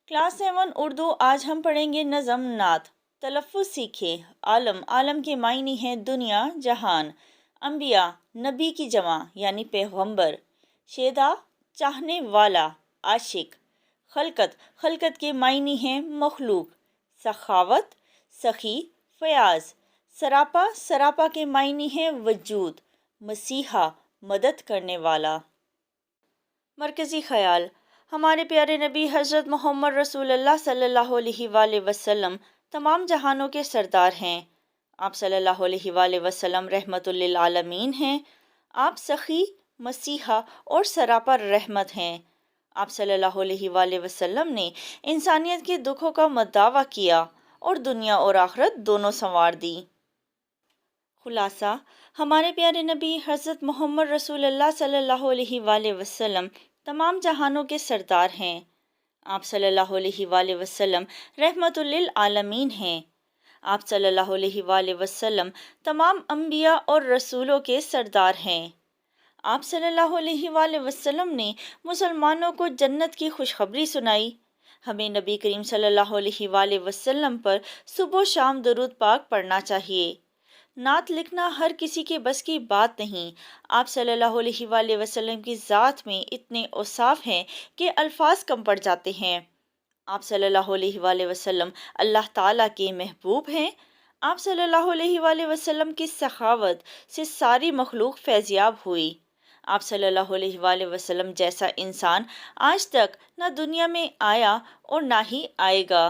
Class 7 Urdu. آج ہم پڑھیں گے نظم نعت. تلفظ سیکھیں. عالم. عالم کے معنی ہیں دنیا، جہان. انبیاء، نبی کی جمع یعنی پیغمبر. شیدا، چاہنے والا، عاشق. خلقت. خلقت کے معنی ہیں مخلوق. سخاوت، سخی، فیاض. سراپا. سراپا کے معنی ہیں وجود. مسیحا، مدد کرنے والا. مرکزی خیال. ہمارے پیارے نبی حضرت محمد رسول اللہ صلی اللہ علیہ وآلہ وسلم تمام جہانوں کے سردار ہیں. آپ صلی اللہ علیہ وآلہ وسلم رحمت للعالمین ہیں. آپ سخی، مسیحا اور سراپا رحمت ہیں. آپ صلی اللہ علیہ وآلہ وسلم نے انسانیت کے دکھوں کا مداوع کیا اور دنیا اور آخرت دونوں سنوار دی. خلاصہ. ہمارے پیارے نبی حضرت محمد رسول اللہ صلی اللہ علیہ وآلہ وسلم تمام جہانوں کے سردار ہیں. آپ صلی اللہ علیہ وآلہ وسلم رحمت للعالمین ہیں. آپ صلی اللہ علیہ وآلہ وسلم تمام انبیاء اور رسولوں کے سردار ہیں. آپ صلی اللہ علیہ وآلہ وسلم نے مسلمانوں کو جنت کی خوشخبری سنائی. ہمیں نبی کریم صلی اللہ علیہ وآلہ وسلم پر صبح و شام درود پاک پڑھنا چاہیے. نعت لکھنا ہر کسی کے بس کی بات نہیں. آپ صلی اللہ علیہ وآلہ وسلم کی ذات میں اتنے اوصاف ہیں کہ الفاظ کم پڑ جاتے ہیں. آپ صلی اللہ علیہ وآلہ وسلم اللہ تعالیٰ کے محبوب ہیں. آپ صلی اللہ علیہ وآلہ وسلم کی سخاوت سے ساری مخلوق فیضیاب ہوئی. آپ صلی اللہ علیہ وآلہ وسلم جیسا انسان آج تک نہ دنیا میں آیا اور نہ ہی آئے گا.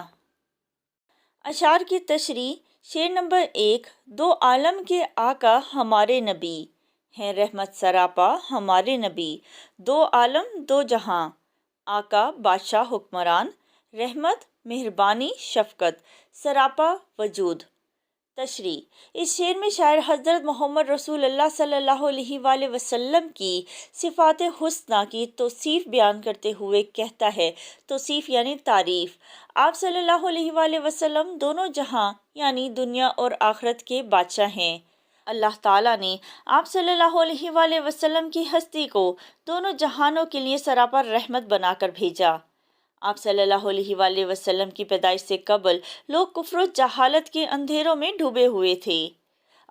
اشعار کی تشریح. شعر نمبر 1. دو عالم کے آقا ہمارے نبی ہیں رحمت سراپا ہمارے نبی. دو عالم دو جہاں. آقا بادشاہ حکمران. رحمت مہربانی شفقت. سراپا وجود. تشریح. اس شعر میں شاعر حضرت محمد رسول اللہ صلی اللہ علیہ وآلہ وسلم کی صفات حسنہ کی توصیف بیان کرتے ہوئے کہتا ہے. توصیف یعنی تعریف. آپ صلی اللہ علیہ وآلہ وسلم دونوں جہاں یعنی دنیا اور آخرت کے بادشاہ ہیں. اللہ تعالیٰ نے آپ صلی اللہ علیہ وآلہ وسلم کی ہستی کو دونوں جہانوں کے لیے سراپا رحمت بنا کر بھیجا. آپ صلی اللہ علیہ وآلہ وسلم کی پیدائش سے قبل لوگ کفر و جہالت کے اندھیروں میں ڈوبے ہوئے تھے.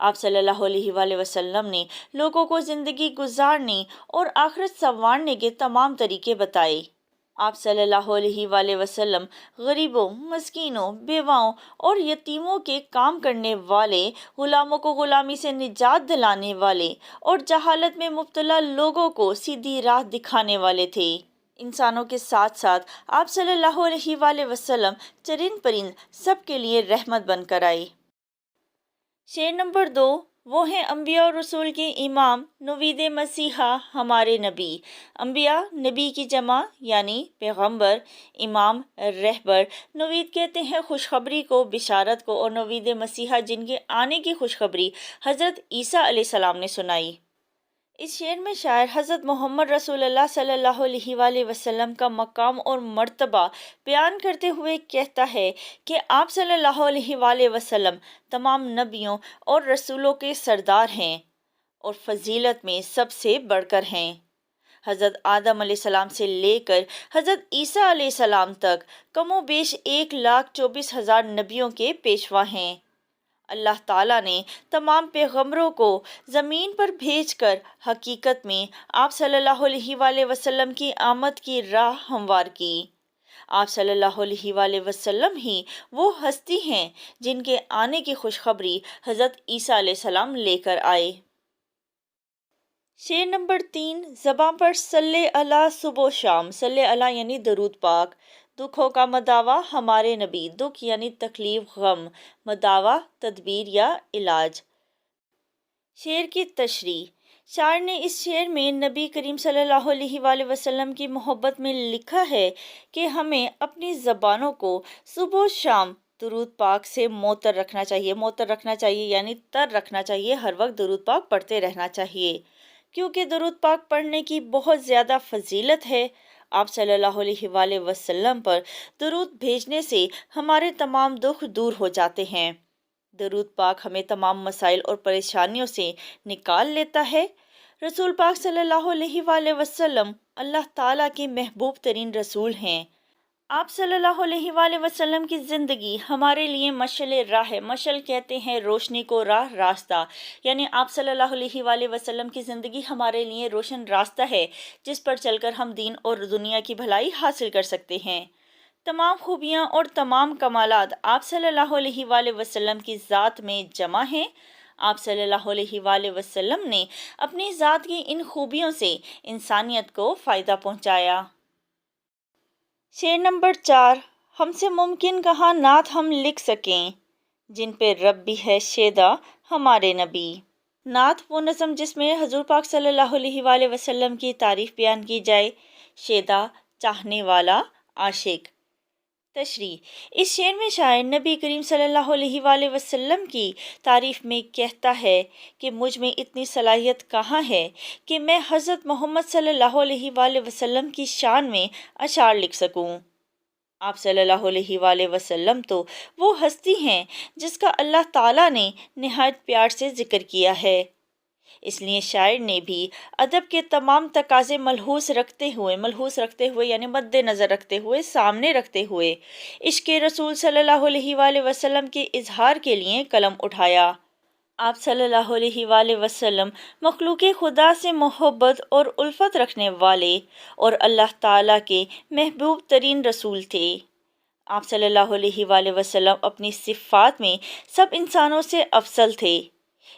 آپ صلی اللہ علیہ وآلہ وسلم نے لوگوں کو زندگی گزارنے اور آخرت سنوارنے کے تمام طریقے بتائے. آپ صلی اللہ علیہ وآلہ وسلم غریبوں، مسکینوں، بیواؤں اور یتیموں کے کام کرنے والے، غلاموں کو غلامی سے نجات دلانے والے اور جہالت میں مبتلا لوگوں کو سیدھی راہ دکھانے والے تھے. انسانوں کے ساتھ ساتھ آپ صلی اللہ علیہ وآلہ وسلم چرند پرند سب کے لیے رحمت بن کر آئے. شعر نمبر 2. وہ ہیں انبیاء اور رسول کے امام، نوید مسیحا ہمارے نبی. انبیاء نبی کی جمع یعنی پیغمبر. امام رہبر. نوید کہتے ہیں خوشخبری کو، بشارت کو، اور نوید مسیحا جن کے آنے کی خوشخبری حضرت عیسیٰ علیہ السلام نے سنائی. اس شعر میں شاعر حضرت محمد رسول اللہ صلی اللہ علیہ وآلہ وسلم کا مقام اور مرتبہ بیان کرتے ہوئے کہتا ہے کہ آپ صلی اللہ علیہ وآلہ وسلم تمام نبیوں اور رسولوں کے سردار ہیں اور فضیلت میں سب سے بڑھ کر ہیں. حضرت آدم علیہ السلام سے لے کر حضرت عیسیٰ علیہ السلام تک کم و بیش 1,24,000 نبیوں کے پیشوا ہیں. اللہ تعالیٰ نے تمام پیغمبروں کو زمین پر بھیج کر حقیقت میں آپ صلی اللہ علیہ وآلہ وسلم کی آمد کی راہ ہموار کی. آپ صلی اللہ علیہ وآلہ وسلم ہی وہ ہستی ہیں جن کے آنے کی خوشخبری حضرت عیسیٰ علیہ السلام لے کر آئے. شعر نمبر 3. زباں پر صلی اللہ صبح و شام. صلی اللہ یعنی درود پاک. دکھوں کا مداوع ہمارے نبی. دکھ یعنی تکلیف، غم. مداوع تدبیر یا علاج. شعر کی تشریح. شاعر نے اس شعر میں نبی کریم صلی اللہ علیہ وآلہ وسلم کی محبت میں لکھا ہے کہ ہمیں اپنی زبانوں کو صبح و شام درود پاک سے معطر رکھنا چاہیے. معطر رکھنا چاہیے یعنی تر رکھنا چاہیے. ہر وقت درود پاک پڑھتے رہنا چاہیے کیونکہ درود پاک پڑھنے کی بہت زیادہ فضیلت ہے. آپ صلی اللہ علیہ وآلہ وسلم پر درود بھیجنے سے ہمارے تمام دکھ دور ہو جاتے ہیں. درود پاک ہمیں تمام مسائل اور پریشانیوں سے نکال لیتا ہے. رسول پاک صلی اللہ علیہ وآلہ وسلم اللہ تعالیٰ کے محبوب ترین رسول ہیں. آپ صلی اللہ علیہ وآلہ وسلم کی زندگی ہمارے لیے مشعل راہ ہے۔ مشعل کہتے ہیں روشنی کو، راہ راستہ، یعنی آپ صلی اللہ علیہ وآلہ وسلم کی زندگی ہمارے لیے روشن راستہ ہے جس پر چل کر ہم دین اور دنیا کی بھلائی حاصل کر سکتے ہیں۔ تمام خوبیاں اور تمام کمالات آپ صلی اللہ علیہ وآلہ وسلم کی ذات میں جمع ہیں۔ آپ صلی اللہ علیہ وآلہ وسلم نے اپنی ذات کی ان خوبیوں سے انسانیت کو فائدہ پہنچایا۔ شعر نمبر 4، ہم سے ممکن کہاں نعت ہم لکھ سکیں، جن پہ رب بھی ہے شیدا ہمارے نبی۔ نعت وہ نظم جس میں حضور پاک صلی اللہ علیہ وآلہ وسلم کی تعریف بیان کی جائے۔ شیدا چاہنے والا، عاشق۔ تشریح: اس شعر میں شاعر نبی کریم صلی اللہ علیہ وآلہ وسلم کی تعریف میں کہتا ہے کہ مجھ میں اتنی صلاحیت کہاں ہے کہ میں حضرت محمد صلی اللہ علیہ وآلہ وسلم کی شان میں اشعار لکھ سکوں۔ آپ صلی اللہ علیہ وآلہ وسلم تو وہ ہستی ہیں جس کا اللہ تعالیٰ نے نہایت پیار سے ذکر کیا ہے۔ اس لیے شاعر نے بھی ادب کے تمام تقاضے ملحوظ رکھتے ہوئے یعنی مد نظر رکھتے ہوئے، سامنے رکھتے ہوئے عشق رسول صلی اللہ علیہ وآلہ وسلم کے اظہار کے لیے قلم اٹھایا۔ آپ صلی اللہ علیہ وآلہ وسلم مخلوق خدا سے محبت اور الفت رکھنے والے اور اللہ تعالیٰ کے محبوب ترین رسول تھے۔ آپ صلی اللہ علیہ وآلہ وسلم اپنی صفات میں سب انسانوں سے افضل تھے۔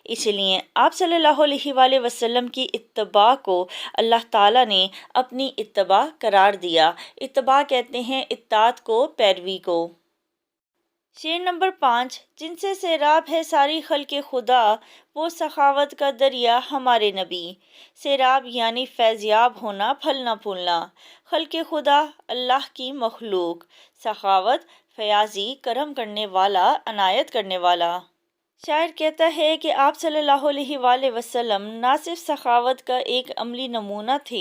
اس لیے آپ صلی اللہ علیہ وآلہ وسلم کی اتباع کو اللہ تعالیٰ نے اپنی اتباع قرار دیا۔ اتباع کہتے ہیں اطاعت کو، پیروی کو۔ شعر نمبر 5، جن سے سیراب ہے ساری خلق خدا، وہ سخاوت کا دریا ہمارے نبی۔ سیراب یعنی فیضیاب ہونا، پھلنا پھولنا۔ خلق خدا اللہ کی مخلوق۔ سخاوت فیاضی، کرم کرنے والا، عنایت کرنے والا۔ شاعر کہتا ہے کہ آپ صلی اللہ علیہ وآلہ وسلم نہ صرف سخاوت کا ایک عملی نمونہ تھے،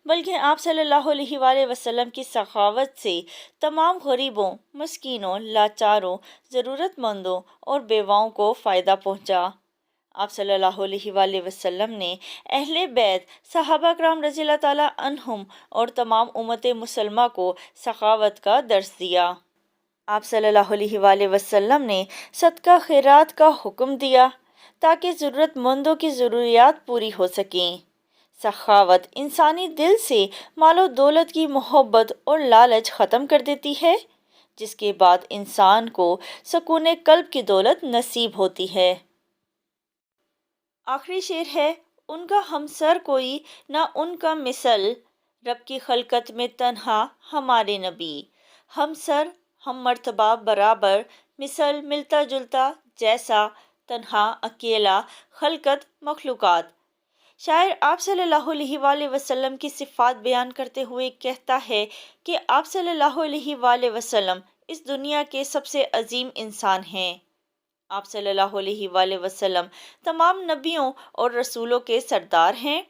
بلکہ آپ صلی اللہ علیہ وآلہ وسلم کی سخاوت سے تمام غریبوں، مسکینوں، لاچاروں، ضرورت مندوں اور بیواؤں کو فائدہ پہنچا۔ آپ صلی اللہ علیہ وآلہ وسلم نے اہل بیت، صحابہ کرام رضی اللہ تعالیٰ عنہم اور تمام امت مسلمہ کو سخاوت کا درس دیا۔ آپ صلی اللہ علیہ وآلہ وسلم نے صدقہ خیرات کا حکم دیا تاکہ ضرورت مندوں کی ضروریات پوری ہو سکیں۔ سخاوت انسانی دل سے مال و دولت کی محبت اور لالچ ختم کر دیتی ہے، جس کے بعد انسان کو سکون قلب کی دولت نصیب ہوتی ہے۔ آخری شعر ہے، ان کا ہمسر کوئی نہ ان کا مثل، رب کی خلقت میں تنہا ہمارے نبی۔ ہمسر، ہم مرتبہ، برابر، مثل ملتا جلتا، جیسا، تنہا اکیلا، خلقت مخلوقات۔ شاعر آپ صلی اللہ علیہ وآلہ وسلم کی صفات بیان کرتے ہوئے کہتا ہے کہ آپ صلی اللہ علیہ وآلہ وسلم اس دنیا کے سب سے عظیم انسان ہیں۔ آپ صلی اللہ علیہ وآلہ وسلم تمام نبیوں اور رسولوں کے سردار ہیں۔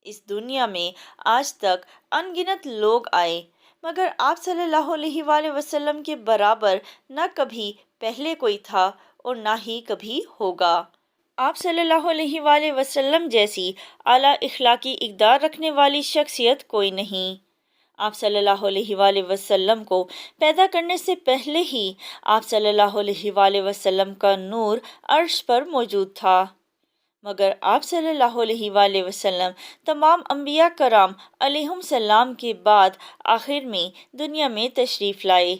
اس دنیا میں آج تک ان گنت لوگ آئے، مگر آپ صلی اللہ علیہ وآلہ وسلم کے برابر نہ کبھی پہلے کوئی تھا اور نہ ہی کبھی ہوگا۔ آپ صلی اللہ علیہ وآلہ وسلم جیسی اعلیٰ اخلاقی اقدار رکھنے والی شخصیت کوئی نہیں۔ آپ صلی اللہ علیہ وآلہ وسلم کو پیدا کرنے سے پہلے ہی آپ صلی اللہ علیہ وآلہ وسلم کا نور عرش پر موجود تھا، مگر آپ صلی اللہ علیہ وآلہ وسلم تمام انبیاء کرام علیہم السلام کے بعد آخر میں دنیا میں تشریف لائے۔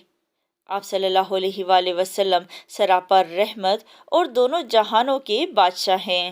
آپ صلی اللہ علیہ وآلہ وسلم سراپا رحمت اور دونوں جہانوں کے بادشاہ ہیں۔